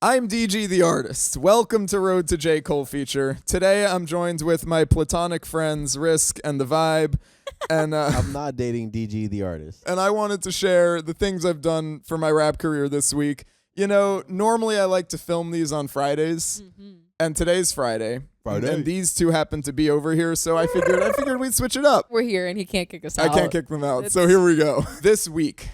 I'm DG the artist. Welcome to Road to J. Cole feature. Today I'm joined with my platonic friends Risk and The Vibe. And I'm not dating DG the artist. and I wanted to share the things I've done for my rap career this week. You know, normally I like to film these on Fridays. And today's Friday. And these two happen to be over here, so I figured we'd switch it up. We're here and he can't kick us out. I can't kick them out. So here we go. This week.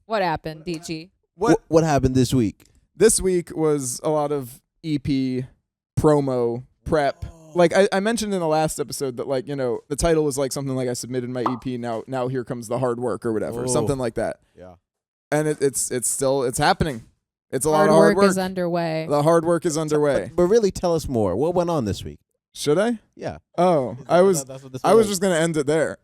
What happened, DG? What happened this week? This week was a lot of EP promo prep. Like I mentioned in the last episode that, like, you know, the title was like something like I submitted my EP, now here comes the hard work or whatever, something like that. Yeah. And it's still happening. It's a lot of hard work. Is underway. The hard work is underway. But really, tell us more. What went on this week? Should I? Yeah. Oh, I was was just going to end it there.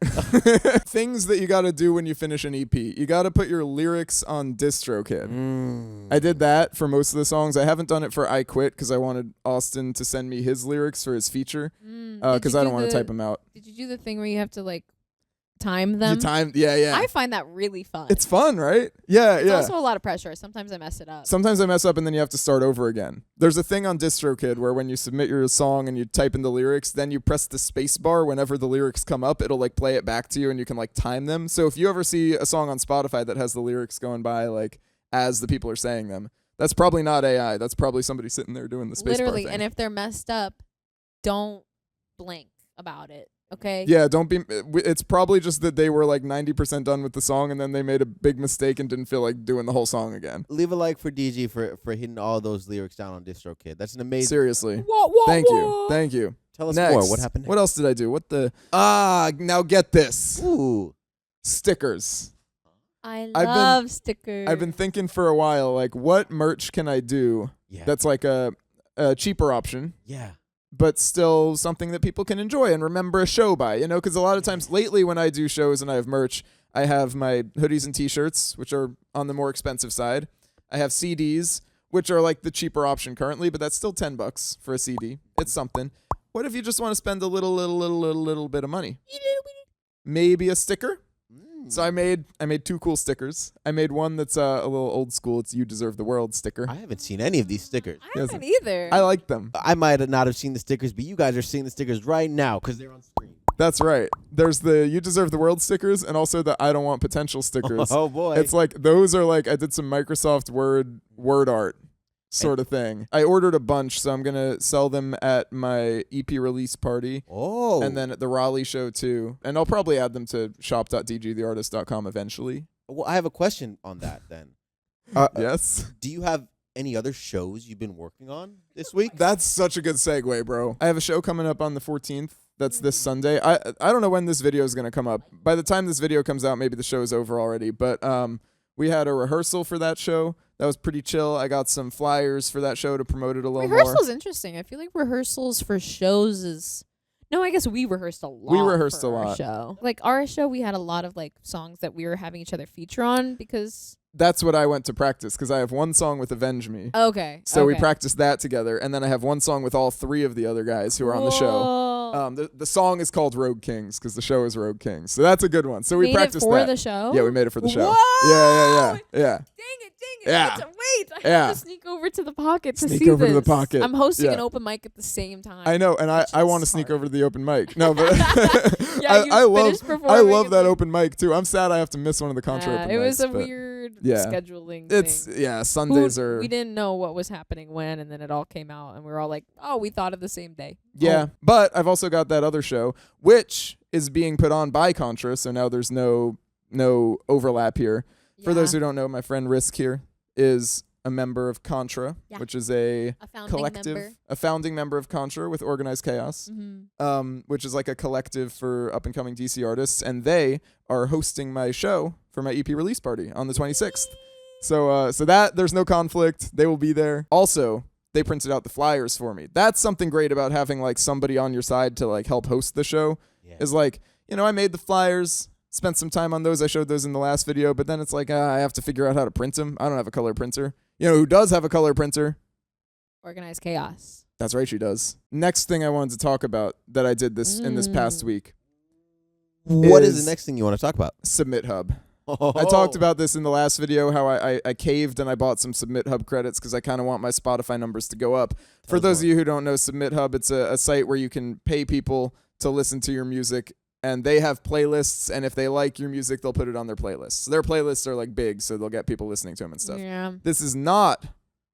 Things that you got to do when you finish an EP. You got to put your lyrics on DistroKid. I did that for most of the songs. I haven't done it for I Quit because I wanted Austin to send me his lyrics for his feature because I don't want to type them out. Did you do the thing where you have to, like, time them? Yeah. I find that really fun. It's fun, right? Yeah. It's also a lot of pressure. Sometimes I mess it up. Sometimes I mess up and then you have to start over again. There's a thing on DistroKid where when you submit your song and you type in the lyrics, then you press the space bar whenever the lyrics come up. It'll like play it back to you and you can like time them. So if you ever see a song on Spotify that has the lyrics going by like as the people are saying them, that's probably not AI. That's probably somebody sitting there doing the space bar Literally, thing. and if they're messed up, don't blink about it. Okay. Yeah, don't be. It's probably just that they were like 90% done with the song, and then they made a big mistake and didn't feel like doing the whole song again. Leave a like for DG for hitting all those lyrics down on DistroKid. That's an amazing. Seriously. Thank Thank you. Tell us Next. more. What happened next? What else did I do? What the? Now get this. Ooh. Stickers. I love stickers. I've been thinking for a while, like, what merch can I do that's like a cheaper option? Yeah. But still something that people can enjoy and remember a show by, you know, because a lot of times lately when I do shows and I have merch, I have my hoodies and t-shirts, which are on the more expensive side. I have CDs, which are like the cheaper option currently, but that's still $10 for a CD. It's something. What if you just want to spend a little bit of money? Maybe a sticker? So I made 2 cool stickers. I made one that's a little old school. It's "You Deserve the World" sticker. I haven't seen any of these stickers. I haven't either. I like them. I might not have seen the stickers, but you guys are seeing the stickers right now because they're on screen. That's right. There's the "You Deserve the World" stickers and also the "I Don't Want Potential" stickers. Oh boy. It's like those are like I did some Microsoft Word art sort of thing. I ordered a bunch, so I'm gonna sell them at my EP release party. Oh. And then at the Raleigh show too. And I'll probably add them to shop.dgtheartist.com eventually. Well, I have a question on that then. Yes. Do you have any other shows you've been working on this week? That's such a good segue, bro. I have a show coming up on the 14th. That's this Sunday. I don't know when this video is gonna come up. By the time this video comes out, maybe the show is over already. But we had a rehearsal for that show. That was pretty chill. I got some flyers for that show to promote it a little more. Rehearsal's interesting. I feel like rehearsals for shows is... No, I guess we rehearsed a lot. We rehearsed for a our lot. show. Like our show, we had a lot of like songs that we were having each other feature on because... That's what I went to practice because I have one song with Avenge Me. Okay. So we practiced that together. And then I have one song with all 3 of the other guys who are on the show. The song is called Rogue Kings because the show is Rogue Kings. So that's a good one. So we practiced for that. the show? Yeah, we made it for the show. Whoa! Yeah. Dang it. Yeah. Wait, I have to sneak over to the pocket to see Sneak over this. to the pocket. I'm hosting Yeah. an open mic at the same time. I know, and I want to is sneak hard. over to the open mic. No, but Yeah, I love finished performing I love and that then- open mic too. I'm sad I have to miss one of the contra open It was mics, a but weird yeah. scheduling It's thing. Sundays are We didn't know what was happening when, and then it all came out, and we were all like, "Oh, we thought of the same day." yeah. But I've also got that other show, which is being put on by Contra, so now there's no overlap here. For those who don't know, my friend Risk here is a member of Contra, which is a founding collective, member. a founding member of Contra with Organized Chaos, which is like a collective for up and coming DC artists, and they are hosting my show for my EP release party on the 26th. So that there's no conflict. They will be there. Also, they printed out the flyers for me. That's something great about having like somebody on your side to like help host the show. Yeah. Is like, you know, I made the flyers. Spent some time on those. I showed those in the last video, but then it's like, I have to figure out how to print them. I don't have a color printer. You know who does have a color printer? Organized Chaos. That's right, she does. Next thing I wanted to talk about that I did in this past week. What is the next thing you want to talk about? Submit Hub. I talked about this in the last video, how I caved and I bought some Submit Hub credits because I kind of want my Spotify numbers to go up. For those of you who don't know, Submit Hub, it's a site where you can pay people to listen to your music, and they have playlists, and if they like your music, they'll put it on their playlists. So their playlists are like big, so they'll get people listening to them and stuff. Yeah. This is not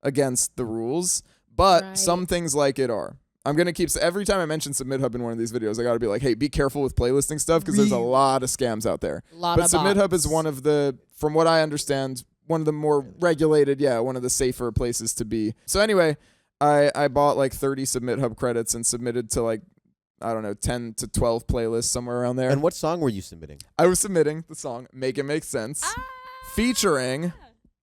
against the rules, but some things like it are. I'm going to keep, every time I mention Submit Hub in one of these videos, I got to be like, hey, be careful with playlisting stuff because there's a lot of scams out there. But Submit Hub is one of the, from what I understand, one of the more regulated, one of the safer places to be. So anyway, I bought like 30 Submit Hub credits and submitted to like, I don't know, 10 to 12 playlists, somewhere around there. And what song were you submitting? I was submitting the song Make It Make Sense, featuring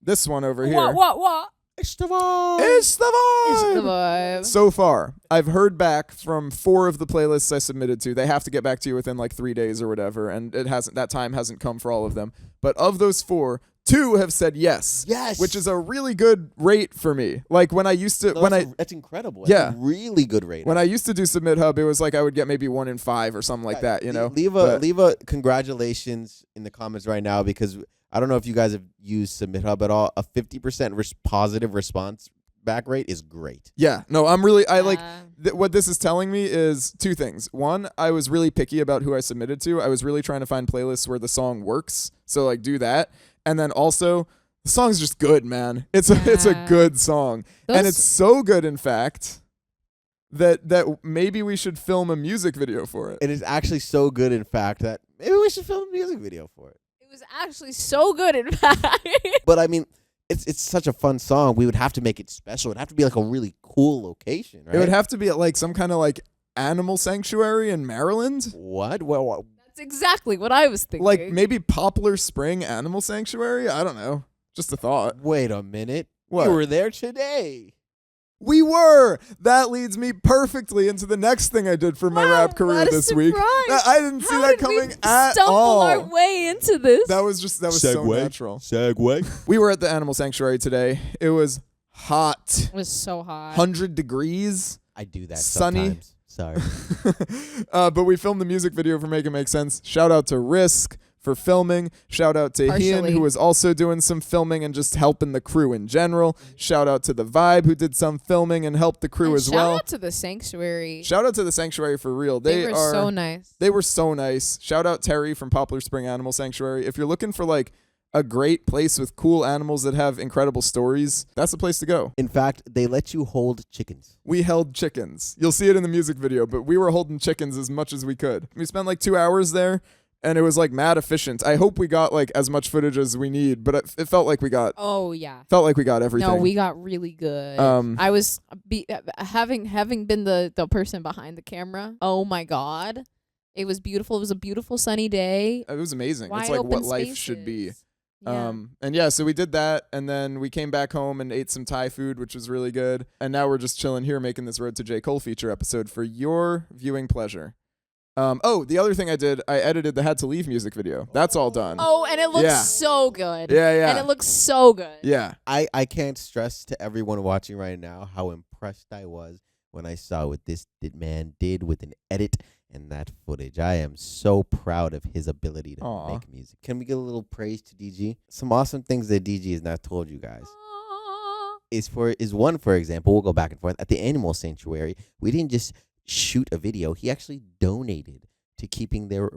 this one over here. What? It's the vibe. It's the vibe. It's the vibe. So far, I've heard back from 4 of the playlists I submitted to. They have to get back to you within like 3 days or whatever, and that time hasn't come for all of them. But of those 4, 2 have said yes. Yes. Which is a really good rate for me. Like when I used to, that's incredible. Yeah. That's a really good rate. When I used to do Submit Hub, it was like I would get maybe 1 in 5 or something like that, you know? Leave a congratulations in the comments right now, because I don't know if you guys have used Submit Hub at all. A 50% positive response back rate is great. Yeah, no, what this is telling me is 2 things. 1, I was really picky about who I submitted to. I was really trying to find playlists where the song works. So like do that. And then also the song's just good, man. It's a good song. And it's so good, in fact, that maybe we should film a music video for it. It is actually so good, in fact, that maybe we should film a music video for it. It was actually so good, in fact. But I mean, it's such a fun song. We would have to make it special. It'd have to be like a really cool location, right? It would have to be at like some kind of like animal sanctuary in Maryland. What? That's exactly what I was thinking. Like maybe Poplar Spring Animal Sanctuary? I don't know. Just a thought. Wait a minute. What? You were there today. We were. That leads me perfectly into the next thing I did for my rap career this week. I didn't see that coming at all. Stumble our way into this. That was so natural. Segue. We were at the animal sanctuary today. It was hot. It was so hot. 100 degrees. I do that Sunny. sometimes. Sorry. But we filmed the music video for Make It Make Sense. Shout out to Risk for filming. Shout out to Ian, who was also doing some filming and just helping the crew in general. Shout out to The Vibe, who did some filming and helped the crew as well. Shout out to the Sanctuary. Shout out to the Sanctuary for real. They were so nice. They were so nice. Shout out Terry from Poplar Spring Animal Sanctuary. If you're looking for like a great place with cool animals that have incredible stories, that's the place to go. In fact, they let you hold chickens. We held chickens. You'll see it in the music video, but we were holding chickens as much as we could. We spent like 2 hours there, and it was like mad efficient. I hope we got like as much footage as we need, but it felt like we got. Oh yeah. Felt like we got everything. No, we got really good. I was having been the person behind the camera. Oh my god, it was beautiful. It was a beautiful sunny day. It was amazing. Wide it's like open what life spaces. should be. Yeah. And yeah, so we did that, and then we came back home and ate some Thai food, which was really good. And now we're just chilling here making this Road to J. Cole feature episode for your viewing pleasure. The other thing I did, I edited the Had to Leave music video. That's all done. Oh, and it looks so good. Yeah. And it looks so good. Yeah. I can't stress to everyone watching right now how impressed I was when I saw what this man did with an edit and that footage. I am so proud of his ability to make music. Can we get a little praise to DG? Some awesome things that DG has not told you guys. Is one, for example, we'll go back and forth. At the Animal Sanctuary, we didn't just shoot a video. He actually donated to keeping their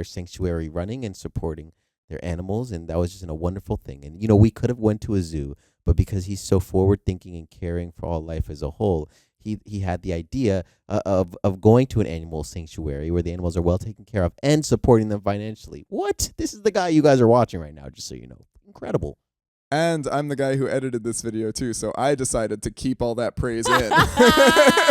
sanctuary running and supporting their animals, and that was just a wonderful thing. And, we could have went to a zoo, but because he's so forward-thinking and caring for all life as a whole, he had the idea of going to an animal sanctuary where the animals are well taken care of and supporting them financially. What? This is the guy you guys are watching right now, just so you know. Incredible. And I'm the guy who edited this video too, so I decided to keep all that praise in.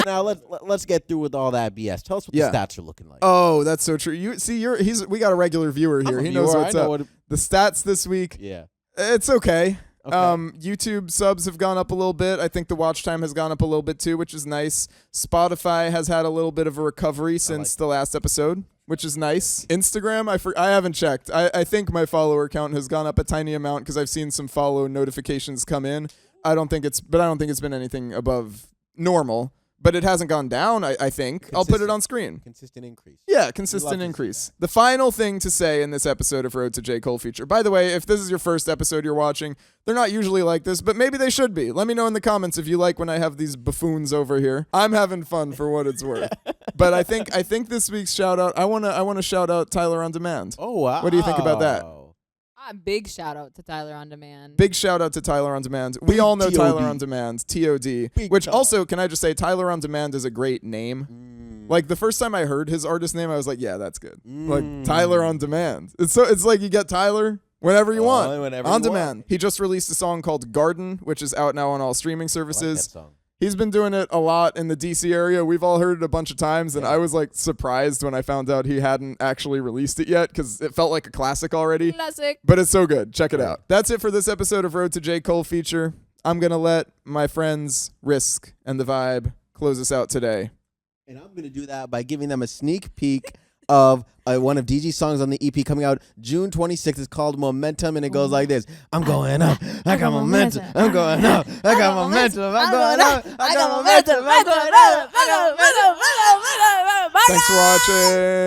Now let's get through with all that BS. Tell us what the stats are looking like. Oh, that's so true. We got a regular viewer here. He knows what's up. The stats this week. Yeah. It's okay. Okay. YouTube subs have gone up a little bit. I think the watch time has gone up a little bit too, which is nice. Spotify has had a little bit of a recovery since the last episode, which is nice. Instagram, I haven't checked. I think my follower count has gone up a tiny amount because I've seen some follow notifications come in. I don't think it's been anything above normal, but it hasn't gone down, I think. I'll put it on screen. Consistent increase. Yeah, consistent increase. The final thing to say in this episode of Road to J. Cole feature. By the way, if this is your first episode you're watching, they're not usually like this, but maybe they should be. Let me know in the comments if you like when I have these buffoons over here. I'm having fun for what it's worth. But I think this week's shout out, I wanna shout out Tyler on Demand. Oh wow. What do you think about that? Big shout out to Tyler on Demand. Big shout out to Tyler on Demand. We all know Tyler on Demand, TOD. Which also, can I just say, Tyler on Demand is a great name. Like the first time I heard his artist name, I was like, yeah, that's good. Like Tyler on Demand. It's like you get Tyler whenever you want. On Demand. He just released a song called Garden, which is out now on all streaming services. I like that song. He's been doing it a lot in the DC area. We've all heard it a bunch of times, and I was like surprised when I found out he hadn't actually released it yet because it felt like a classic already. Classic. But it's so good. Check it out. That's it for this episode of Road to J. Cole feature. I'm going to let my friends Risk and The Vibe close us out today. And I'm going to do that by giving them a sneak peek of one of DG's songs on the EP coming out June 26th. It's called Momentum, and it goes like this. I'm going up. I got momentum. I'm going up. I got momentum. I'm going up. I got momentum. I'm going up. Thanks for watching.